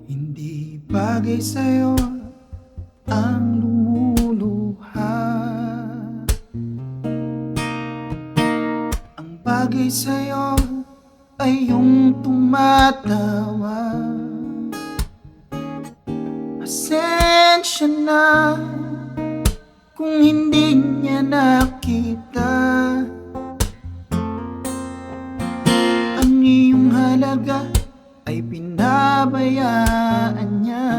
Hindi bagay sa'yo ang lumuluha. Ang bagay sa'yo ay yung tumatawa. Pasensya na kung hindi niya nakita ang iyong halaga ay pinabayaan niya.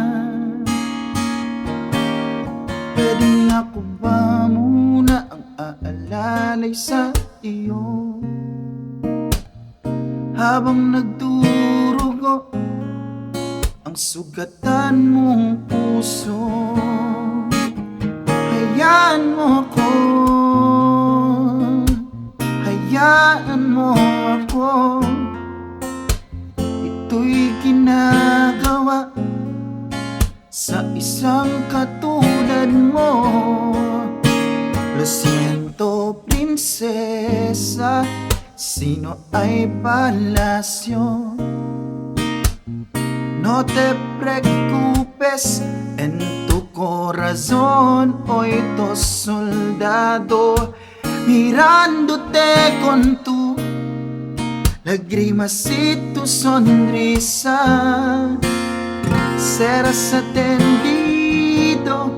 Pwedeng ako ba muna ang aalalay sa iyo habang nagdurugo ang sugatan mong puso? Hayaan mo ako, hayaan mo ako. Ito'y ginagawa sa isang katulad mo. Lo siento, prinsesa, sino ay palasyo. No te preocupes, en tu corazón hoy dos soldado mirándote con tu lágrimas y tu sonrisa. Serás atendido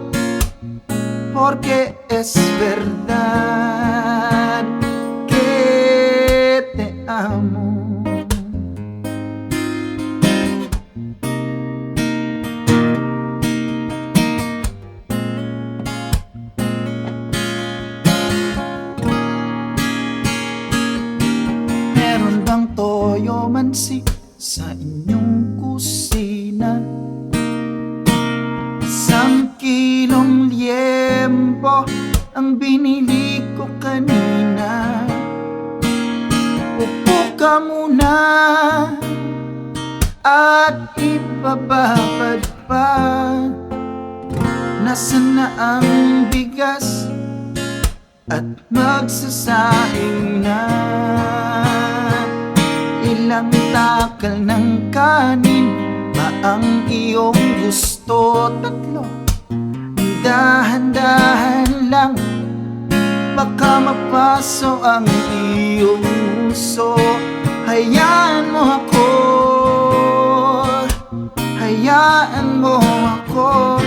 porque es verdad que te amo. Meron bang toyo mansi sa inyong kusina? 1 kilong liempo ang binili ko kanina. Upo ka muna at ibababad pa. Nasaan na ang bigas at magsasaing na? Ilang takal ng kanin ba ang iyong gusto? 3. Dahan-dahan lang, baka mapaso ang iyong uso. Hayaan mo ako, hayaan mo ako.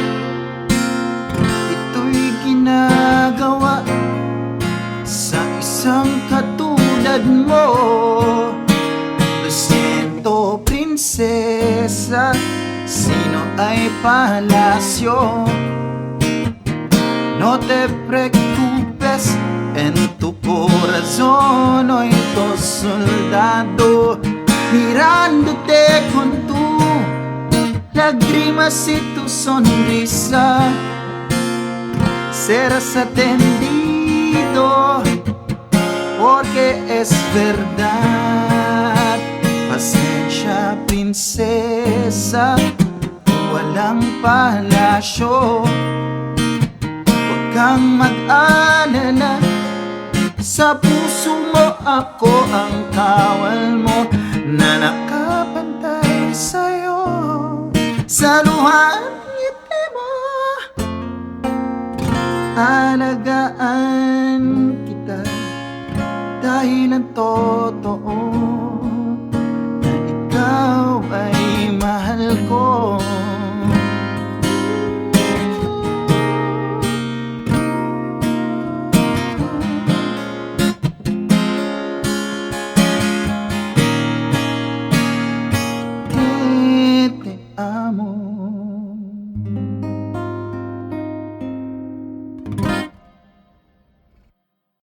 Ito'y ginagawa sa isang katulad mo. Lo siento, prinsesa, sino ay palasyo. No te preocupes, en tu corazón hoy dos soldado mirándote con tu lágrimas y tu sonrisa. Serás atendido porque es verdad. Pasensya, prinsesa, walang palasyo. Huwag kang mag-alala, sa puso mo ako ang kawal mo, na nakapantay sa'yo sa luha at ngiti mo. Alagaan kita dahil ang totoo